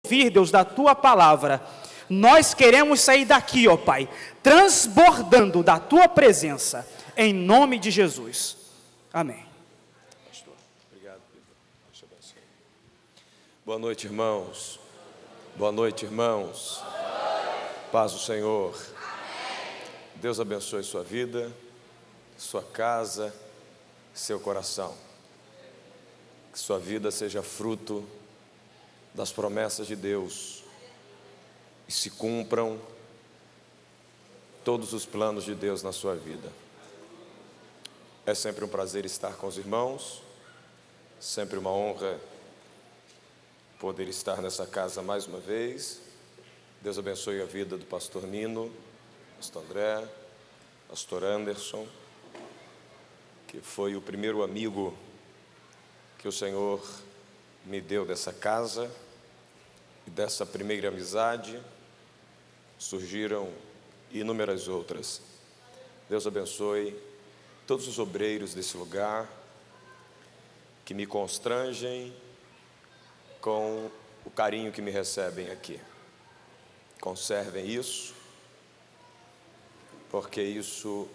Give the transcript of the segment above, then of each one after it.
ouvir, Deus, da Tua palavra. Nós queremos sair daqui, ó Pai, transbordando da Tua presença, em nome de Jesus. Amém. Pastor, obrigado, Deus te abençoe. Boa noite, irmãos. Boa noite, irmãos. Paz do Senhor. Deus abençoe sua vida, sua casa, seu coração. Que sua vida seja fruto das promessas de Deus e se cumpram todos os planos de Deus na sua vida. É sempre um prazer estar com os irmãos, sempre uma honra poder estar nessa casa mais uma vez. Deus abençoe a vida do pastor Nino, pastor André, pastor Anderson, que foi o primeiro amigo que o Senhor me deu dessa casa, e dessa primeira amizade surgiram inúmeras outras. Deus abençoe todos os obreiros desse lugar que me constrangem com o carinho que me recebem aqui. Conservem isso, porque isso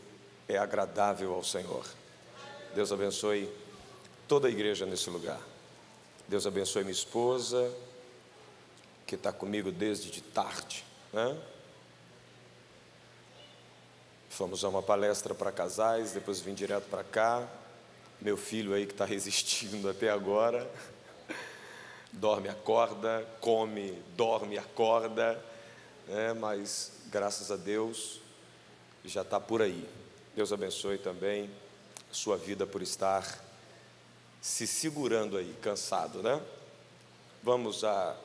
é agradável ao Senhor. Deus abençoe toda a igreja nesse lugar. Deus abençoe minha esposa, que está comigo desde de tarde, né? Fomos a uma palestra para casais, depois vim direto para cá. Meu filho aí que está resistindo até agora, dorme, acorda, come, dorme, acorda, né? Mas graças a Deus já está por aí. Deus abençoe também a sua vida por estar se segurando aí, cansado, né? Vamos à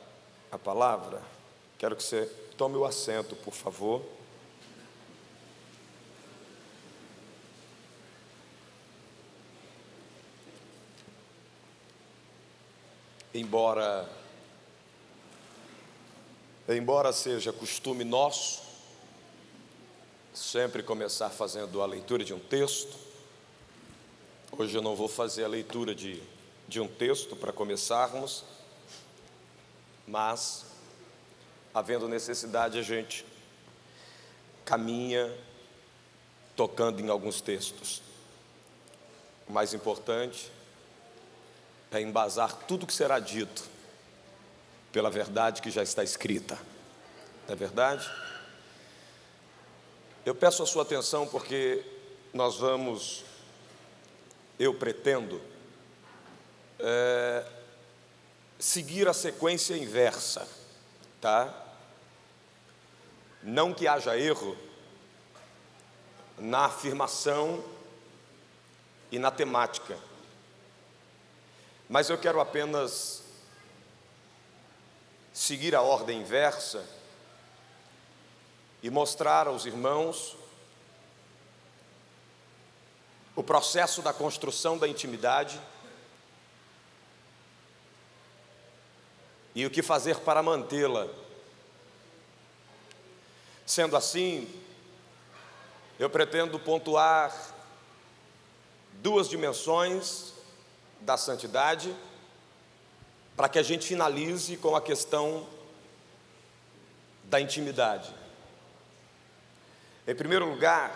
palavra. Quero que você tome o assento, por favor. Embora seja costume nosso sempre começar fazendo a leitura de um texto, hoje eu não vou fazer a leitura de um texto para começarmos, mas, havendo necessidade, a gente caminha tocando em alguns textos. O mais importante é embasar tudo que será dito pela verdade que já está escrita. Não é verdade? Eu peço a sua atenção porque eu pretendo seguir a sequência inversa, tá? Não que haja erro na afirmação e na temática, mas eu quero apenas seguir a ordem inversa e mostrar aos irmãos o processo da construção da intimidade e o que fazer para mantê-la. Sendo assim, eu pretendo pontuar duas dimensões da santidade, para que a gente finalize com a questão da intimidade. Em primeiro lugar,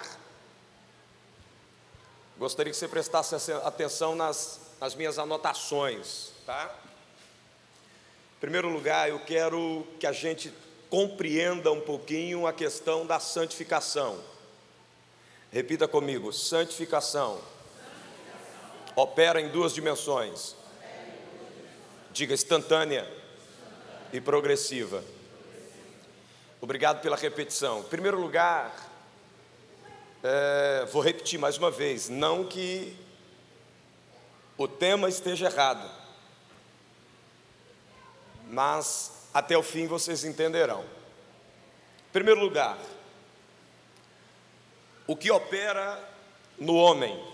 gostaria que você prestasse atenção nas minhas anotações, tá? Em primeiro lugar, eu quero que a gente compreenda um pouquinho a questão da santificação. Repita comigo: santificação opera em duas dimensões. Diga: instantânea e progressiva. Obrigado pela repetição. Em primeiro lugar, vou repetir mais uma vez, não que o tema esteja errado, mas até o fim vocês entenderão. Em primeiro lugar, o que opera no homem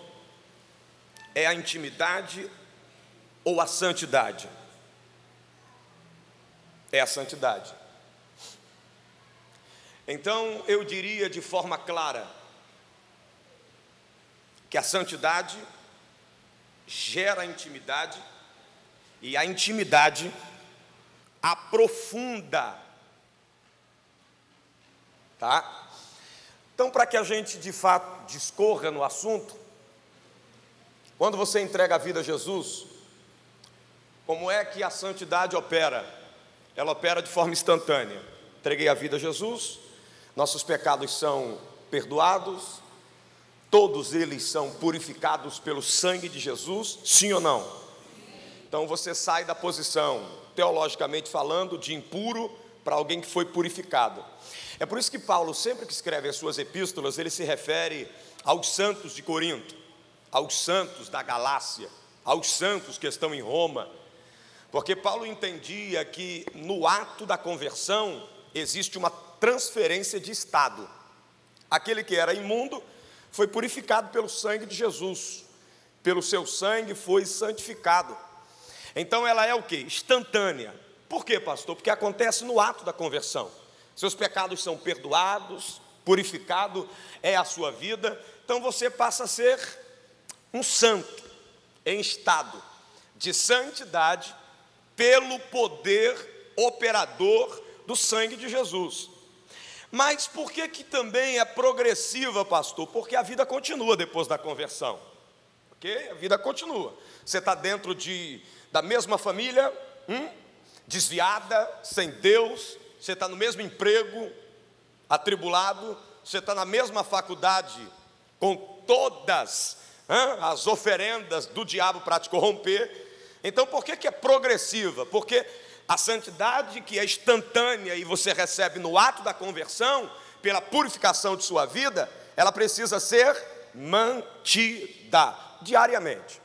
é a intimidade ou a santidade? É a santidade. Então, eu diria de forma clara que a santidade gera a intimidade e a intimidade aprofunda. Tá? Então, para que a gente de fato discorra no assunto, quando você entrega a vida a Jesus, como é que a santidade opera? Ela opera de forma instantânea. Entreguei a vida a Jesus, nossos pecados são perdoados, todos eles são purificados pelo sangue de Jesus, sim ou não? Então você sai da posição, teologicamente falando, de impuro para alguém que foi purificado. É por isso que Paulo, sempre que escreve as suas epístolas, ele se refere aos santos de Corinto, aos santos da Galácia, aos santos que estão em Roma, porque Paulo entendia que no ato da conversão existe uma transferência de estado. Aquele que era imundo foi purificado pelo sangue de Jesus, pelo seu sangue foi santificado. Então ela é o quê? Instantânea. Por quê, pastor? Porque acontece no ato da conversão. Seus pecados são perdoados, purificado é a sua vida, então você passa a ser um santo em estado de santidade pelo poder operador do sangue de Jesus. Mas por que também é progressiva, pastor? Porque a vida continua depois da conversão, ok? A vida continua. Você está dentro da mesma família, desviada, sem Deus, você está no mesmo emprego, atribulado, você está na mesma faculdade, com todas as oferendas do diabo para te corromper. Então por que é progressiva? Porque a santidade que é instantânea e você recebe no ato da conversão, pela purificação de sua vida, ela precisa ser mantida diariamente,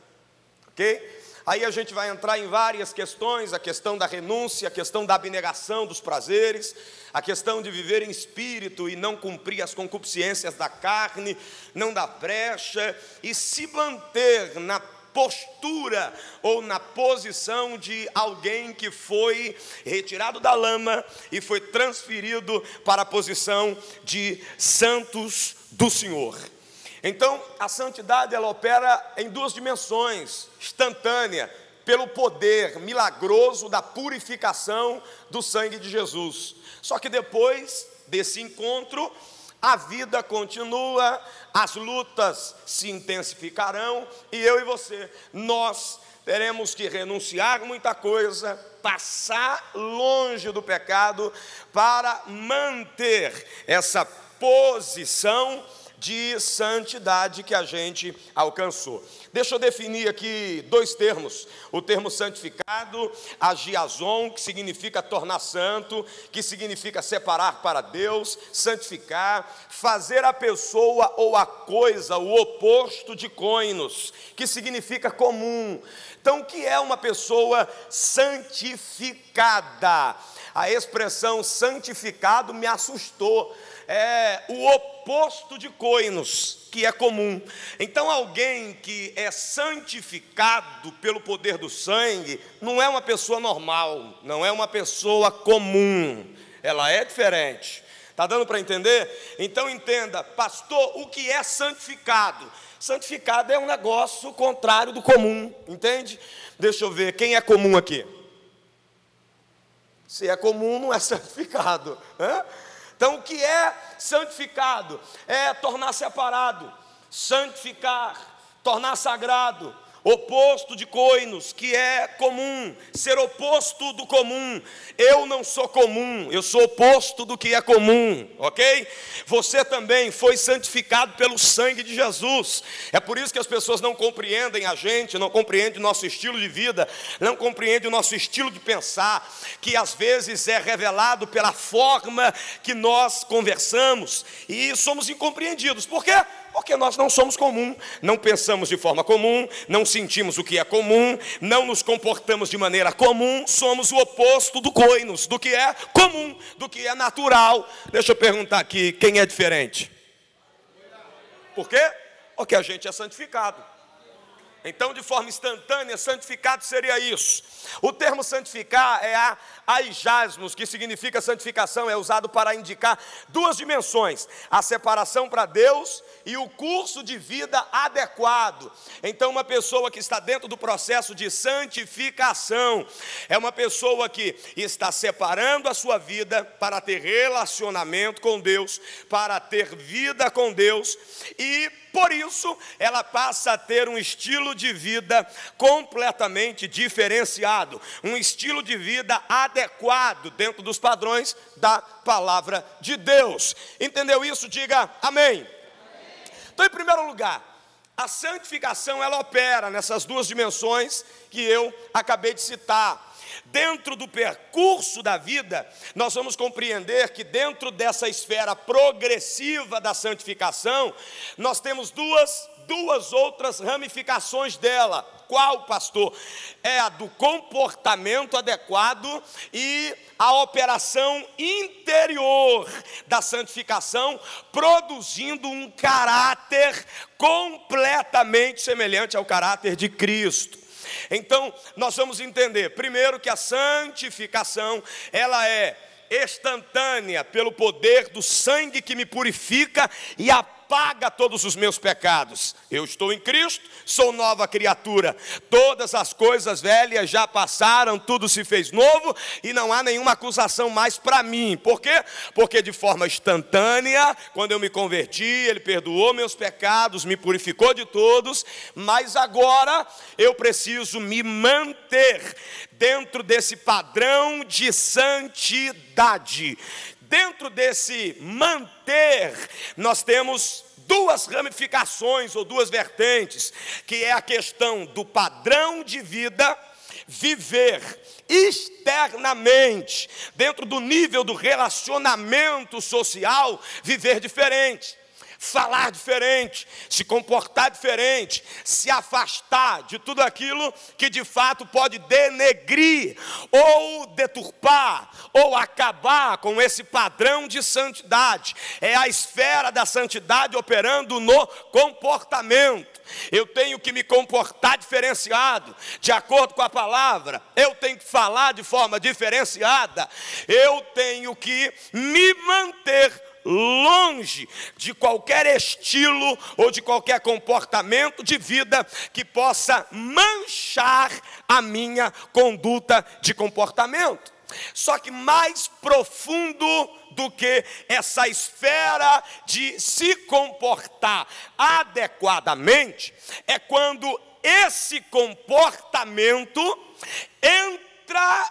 ok? Aí a gente vai entrar em várias questões, a questão da renúncia, a questão da abnegação dos prazeres, a questão de viver em espírito e não cumprir as concupiscências da carne, não dar brecha, e se manter na postura ou na posição de alguém que foi retirado da lama e foi transferido para a posição de santos do Senhor. Então, a santidade ela opera em duas dimensões, instantânea, pelo poder milagroso da purificação do sangue de Jesus. Só que depois desse encontro, a vida continua, as lutas se intensificarão e eu e você, nós teremos que renunciar muita coisa, passar longe do pecado para manter essa posição de santidade que a gente alcançou. Deixa eu definir aqui dois termos. O termo santificado, agiazon, que significa tornar santo, que significa separar para Deus, santificar, fazer a pessoa ou a coisa o oposto de koinos, que significa comum. Então, o que é uma pessoa santificada? A expressão santificado me assustou. É o oposto de koinos, que é comum. Então alguém que é santificado pelo poder do sangue não é uma pessoa normal, não é uma pessoa comum, ela é diferente. Está dando para entender? Então entenda, pastor, o que é santificado? Santificado é um negócio contrário do comum, entende? Deixa eu ver, quem é comum aqui? Se é comum, não é santificado, Então, o que é santificado? É tornar separado, santificar, tornar sagrado, oposto de koinos, que é comum, ser oposto do comum. Eu não sou comum, eu sou oposto do que é comum, ok? Você também foi santificado pelo sangue de Jesus. É por isso que as pessoas não compreendem a gente, não compreendem o nosso estilo de vida, não compreendem o nosso estilo de pensar, que às vezes é revelado pela forma que nós conversamos, e somos incompreendidos. Por quê? Porque nós não somos comum, não pensamos de forma comum, não sentimos o que é comum, não nos comportamos de maneira comum, somos o oposto do koinos, do que é comum, do que é natural. Deixa eu perguntar aqui, quem é diferente? Por quê? Porque a gente é santificado. Então, de forma instantânea, santificado seria isso. O termo santificar é aijasmos, que significa santificação, é usado para indicar duas dimensões: a separação para Deus e o curso de vida adequado. Então, uma pessoa que está dentro do processo de santificação é uma pessoa que está separando a sua vida para ter relacionamento com Deus, para ter vida com Deus, e por isso ela passa a ter um estilo de vida completamente diferenciado, um estilo de vida adequado dentro dos padrões da palavra de Deus. Entendeu isso? Diga amém. Então, em primeiro lugar, a santificação ela opera nessas duas dimensões que eu acabei de citar. Dentro do percurso da vida, nós vamos compreender que dentro dessa esfera progressiva da santificação, nós temos duas outras ramificações dela. Qual, pastor? É a do comportamento adequado e a operação interior da santificação, produzindo um caráter completamente semelhante ao caráter de Cristo. Então, nós vamos entender, primeiro, que a santificação, ela é instantânea pelo poder do sangue que me purifica e apaga todos os meus pecados. Eu estou em Cristo, sou nova criatura. Todas as coisas velhas já passaram, tudo se fez novo e não há nenhuma acusação mais para mim. Por quê? Porque de forma instantânea, quando eu me converti, Ele perdoou meus pecados, me purificou de todos, mas agora eu preciso me manter dentro desse padrão de santidade. Dentro desse manter, nós temos duas ramificações ou duas vertentes, que é a questão do padrão de vida, viver externamente, dentro do nível do relacionamento social, viver diferente. Falar diferente, se comportar diferente, se afastar de tudo aquilo que de fato pode denegrir, ou deturpar, ou acabar com esse padrão de santidade. É a esfera da santidade operando no comportamento. Eu tenho que me comportar diferenciado, de acordo com a palavra. Eu tenho que falar de forma diferenciada. Eu tenho que me manter longe de qualquer estilo ou de qualquer comportamento de vida que possa manchar a minha conduta de comportamento. Só que mais profundo do que essa esfera de se comportar adequadamente é quando esse comportamento entra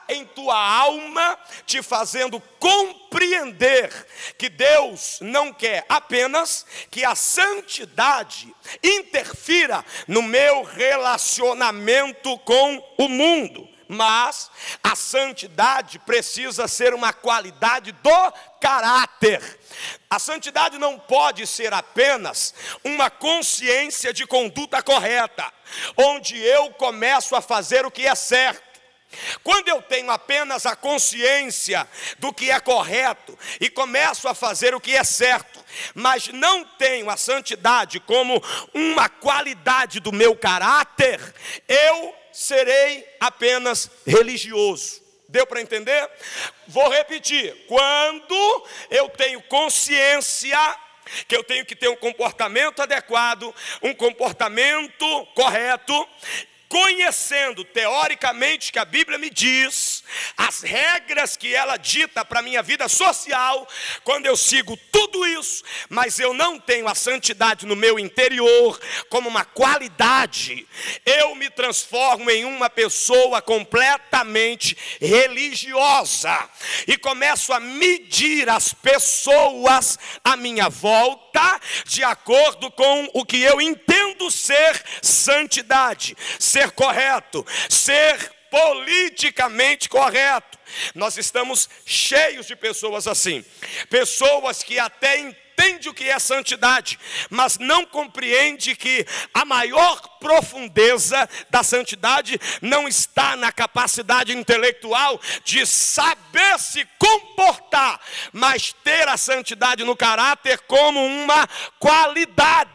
em tua alma, te fazendo compreender que Deus não quer apenas que a santidade interfira no meu relacionamento com o mundo, mas a santidade precisa ser uma qualidade do caráter. A santidade não pode ser apenas uma consciência de conduta correta, onde eu começo a fazer o que é certo. Quando eu tenho apenas a consciência do que é correto e começo a fazer o que é certo, mas não tenho a santidade como uma qualidade do meu caráter, eu serei apenas religioso. Deu para entender? Vou repetir. Quando eu tenho consciência que eu tenho que ter um comportamento adequado, um comportamento correto, conhecendo teoricamente que a Bíblia me diz, as regras que ela dita para a minha vida social, quando eu sigo tudo isso, mas eu não tenho a santidade no meu interior como uma qualidade, eu me transformo em uma pessoa completamente religiosa e começo a medir as pessoas à minha volta de acordo com o que eu entendo ser santidade, ser correto, ser politicamente correto. Nós estamos cheios de pessoas assim, pessoas que até entende o que é santidade, mas não compreende que a maior profundeza da santidade não está na capacidade intelectual de saber se comportar, mas ter a santidade no caráter como uma qualidade.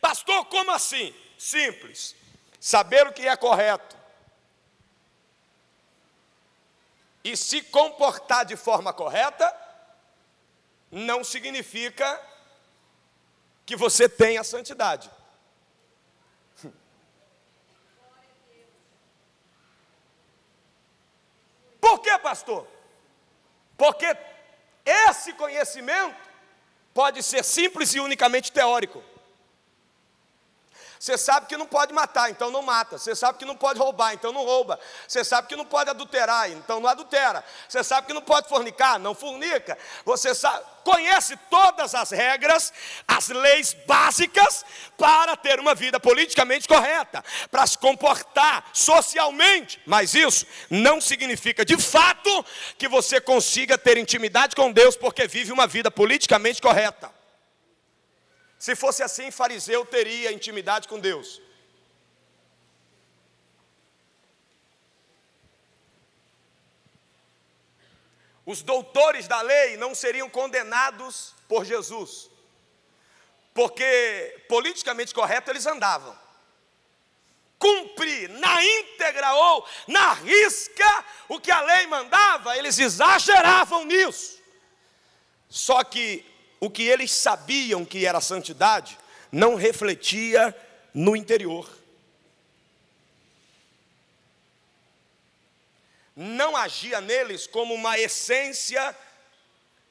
Pastor, como assim? Simples. saber o que é correto e se comportar de forma correta, não significa que você tenha santidade. Por quê, pastor? Porque esse conhecimento pode ser simples e unicamente teórico. Você sabe que não pode matar, então não mata. Você sabe que não pode roubar, então não rouba. Você sabe que não pode adulterar, então não adultera. Você sabe que não pode fornicar, não fornica. Você sabe, conhece todas as regras, as leis básicas para ter uma vida politicamente correta, para se comportar socialmente. Mas isso não significa de fato que você consiga ter intimidade com Deus porque vive uma vida politicamente correta. Se fosse assim, fariseu teria intimidade com Deus. Os doutores da lei não seriam condenados por Jesus, porque politicamente correto eles andavam. Cumprir na íntegra ou na risca o que a lei mandava, eles exageravam nisso. Só que o que eles sabiam que era santidade não refletia no interior. Não agia neles como uma essência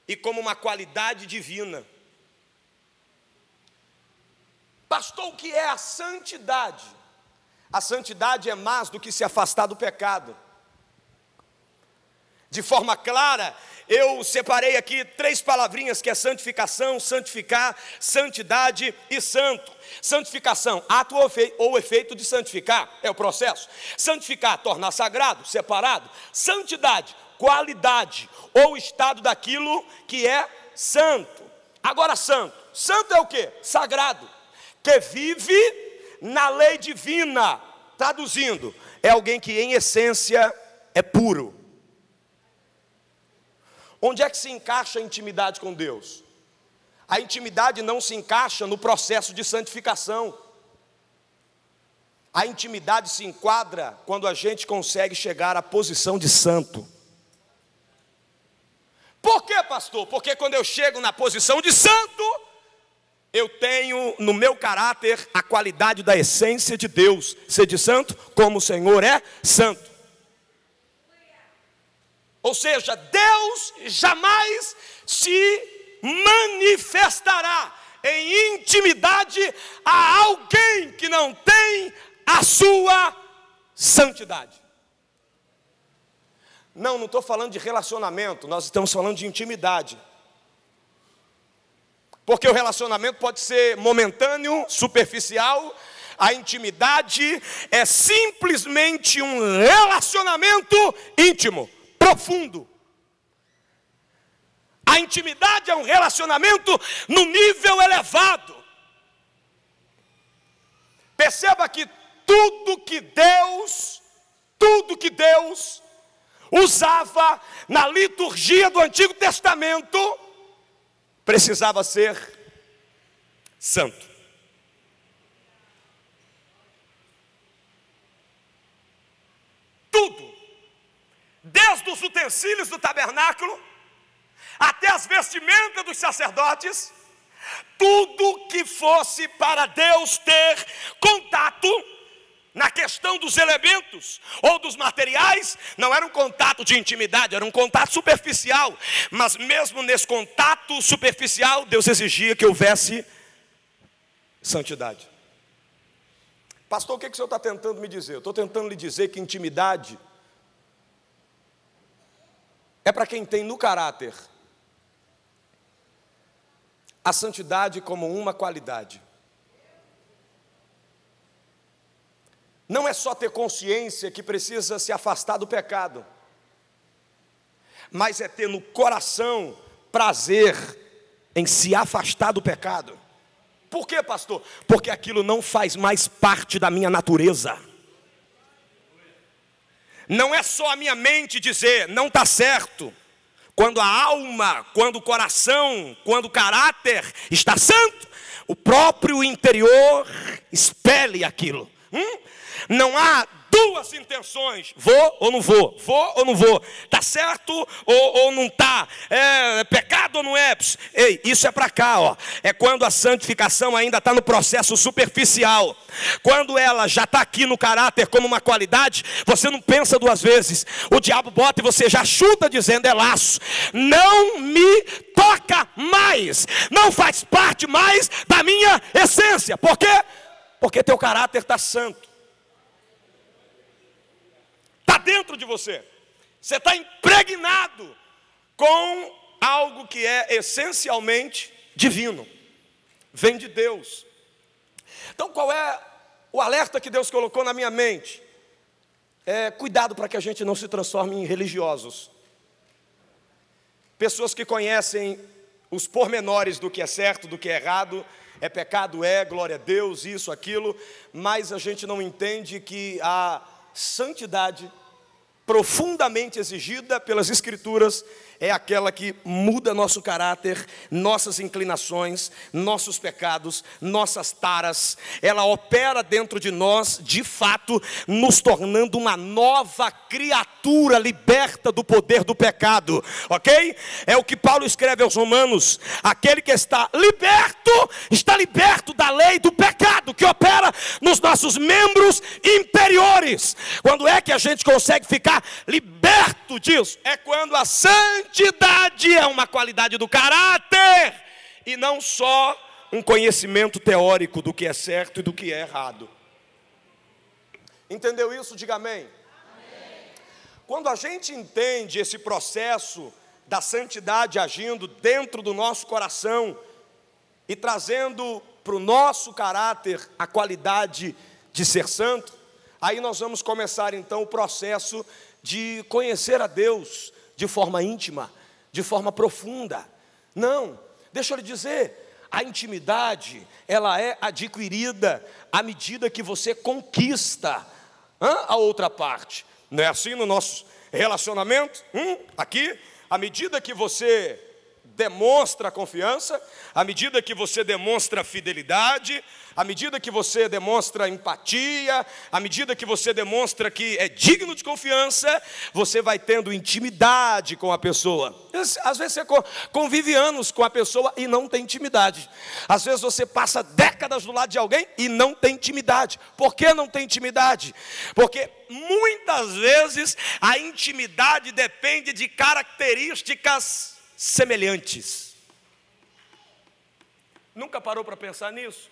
e como uma qualidade divina. Pastor, o que é a santidade? A santidade é mais do que se afastar do pecado. De forma clara, eu separei aqui 3 palavrinhas que é santificação, santificar, santidade e santo. Santificação, ato ou efeito de santificar, é o processo. Santificar, tornar sagrado, separado. Santidade, qualidade ou estado daquilo que é santo. Agora santo, santo é o quê? Sagrado, que vive na lei divina. Traduzindo, é alguém que em essência é puro. Onde é que se encaixa a intimidade com Deus? A intimidade não se encaixa no processo de santificação. A intimidade se enquadra quando a gente consegue chegar à posição de santo. Por quê, pastor? Porque quando eu chego na posição de santo, eu tenho no meu caráter a qualidade da essência de Deus. Ser de santo como o Senhor é santo. Ou seja, Deus jamais se manifestará em intimidade a alguém que não tem a sua santidade. Não estou falando de relacionamento, nós estamos falando de intimidade. Porque o relacionamento pode ser momentâneo, superficial. A intimidade é simplesmente um relacionamento íntimo, profundo. A intimidade é um relacionamento no nível elevado. Perceba que tudo que Deus usava na liturgia do Antigo Testamento precisava ser santo. Tudo, desde os utensílios do tabernáculo até as vestimentas dos sacerdotes, tudo que fosse para Deus ter contato na questão dos elementos ou dos materiais, não era um contato de intimidade, era um contato superficial. Mas mesmo nesse contato superficial, Deus exigia que houvesse santidade. Pastor, o que o senhor está tentando me dizer? Eu estou tentando lhe dizer que intimidade é para quem tem no caráter a santidade como uma qualidade. Não é só ter consciência que precisa se afastar do pecado, mas é ter no coração prazer em se afastar do pecado. Por quê, pastor? Porque aquilo não faz mais parte da minha natureza. Não é só a minha mente dizer, não está certo. Quando a alma, quando o coração, quando o caráter está santo, o próprio interior expele aquilo. Não há duas intenções, vou ou não vou, está certo ou não está, é pecado ou não é? Ei, isso é para cá, ó. É quando a santificação ainda está no processo superficial. Quando ela já está aqui no caráter como uma qualidade, você não pensa duas vezes. O diabo bota e você já chuta dizendo: é laço, não me toca mais, não faz parte mais da minha essência. Por quê? Porque teu caráter está santo. Está dentro de você. Você está impregnado com algo que é essencialmente divino. Vem de Deus. Então qual é o alerta que Deus colocou na minha mente? Cuidado para que a gente não se transforme em religiosos. Pessoas que conhecem os pormenores do que é certo, do que é errado. É pecado, glória a Deus, isso, aquilo. Mas a gente não entende que a santidade profundamente exigida pelas Escrituras é aquela que muda nosso caráter, nossas inclinações, nossos pecados, nossas taras. Ela opera dentro de nós, de fato, nos tornando uma nova criatura liberta do poder do pecado, ok? É o que Paulo escreve aos Romanos: aquele que está liberto da lei do pecado, que opera nos nossos membros inferiores. Quando é que a gente consegue ficar liberto disso? É quando a santidade é uma qualidade do caráter e não só um conhecimento teórico do que é certo e do que é errado. Entendeu isso? Diga amém. Amém. Quando a gente entende esse processo da santidade agindo dentro do nosso coração e trazendo para o nosso caráter a qualidade de ser santo, aí nós vamos começar então o processo de conhecer a Deus de forma íntima, de forma profunda. Não, deixa eu lhe dizer, a intimidade, ela é adquirida à medida que você conquista a outra parte. Não é assim no nosso relacionamento? Aqui, à medida que você demonstra confiança, à medida que você demonstra fidelidade, à medida que você demonstra empatia, à medida que você demonstra que é digno de confiança, você vai tendo intimidade com a pessoa. Às vezes você convive anos com a pessoa e não tem intimidade. Às vezes você passa décadas do lado de alguém e não tem intimidade. Por que não tem intimidade? Porque muitas vezes a intimidade depende de características semelhantes. Nunca parou para pensar nisso?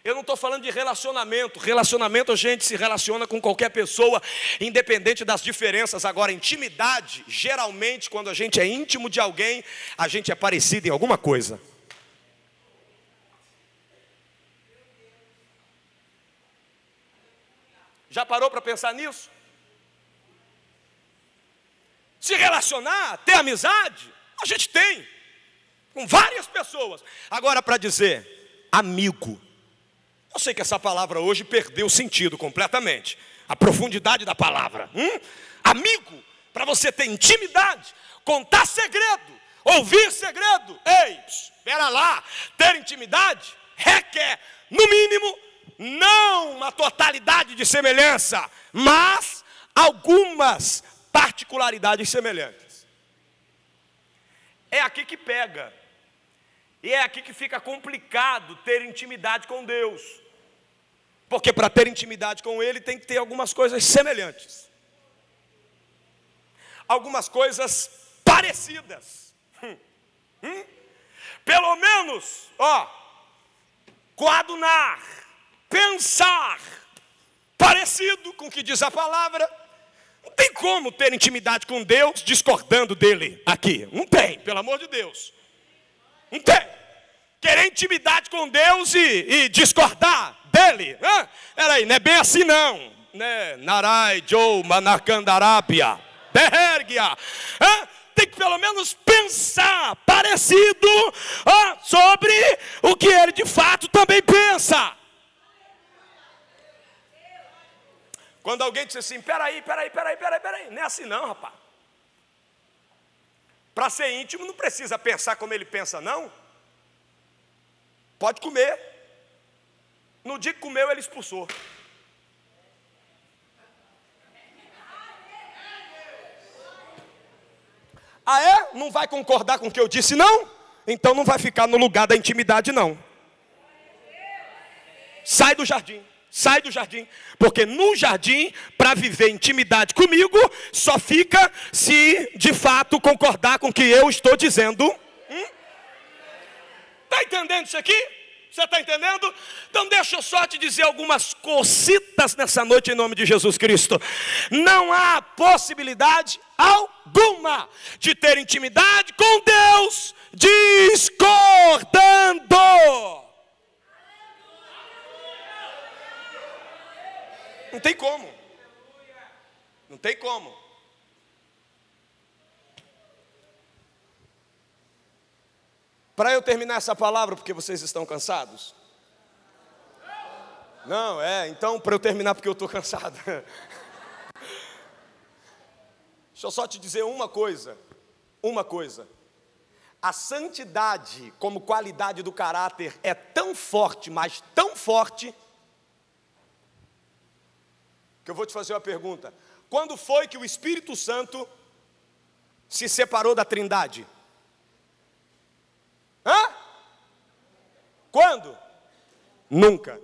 Eu não estou falando de relacionamento. Relacionamento a gente se relaciona com qualquer pessoa, independente das diferenças. Agora, intimidade, geralmente quando a gente é íntimo de alguém, a gente é parecido em alguma coisa. Já parou para pensar nisso? Se relacionar, ter amizade, a gente tem com várias pessoas. Agora, para dizer amigo, eu sei que essa palavra hoje perdeu o sentido completamente, a profundidade da palavra. Amigo, para você ter intimidade, contar segredo, ouvir segredo. Ei, espera lá, ter intimidade requer, no mínimo, não uma totalidade de semelhança, mas algumas particularidades semelhantes. É aqui que pega. E é aqui que fica complicado ter intimidade com Deus. Porque para ter intimidade com Ele tem que ter algumas coisas semelhantes. Algumas coisas parecidas. Pelo menos, coadunar, pensar, parecido com o que diz a palavra. Não tem como ter intimidade com Deus discordando dele aqui. Não tem, pelo amor de Deus. Não tem. Querer intimidade com Deus e discordar dele. Peraí, não é bem assim não. Narai, Joe, Manakandarabia, Behergia. Tem que pelo menos pensar parecido sobre o que ele de fato também pensa. Quando alguém diz assim, peraí, não é assim não, rapaz. Para ser íntimo não precisa pensar como ele pensa não. Pode comer. No dia que comeu ele expulsou. Ah é? Não vai concordar com o que eu disse não? Então não vai ficar no lugar da intimidade não. Sai do jardim. Sai do jardim, porque no jardim, para viver intimidade comigo, só fica se de fato concordar com o que eu estou dizendo. Está entendendo isso aqui? Você está entendendo? Então deixa eu só te dizer algumas cositas nessa noite em nome de Jesus Cristo. Não há possibilidade alguma de ter intimidade com Deus discordando. Não tem como. Não tem como. Para eu terminar essa palavra, porque vocês estão cansados? Não, então para eu terminar porque eu estou cansado. Deixa eu só te dizer uma coisa. Uma coisa. A santidade como qualidade do caráter é tão forte, mas tão forte, que eu vou te fazer uma pergunta. Quando foi que o Espírito Santo se separou da Trindade? Quando? Nunca.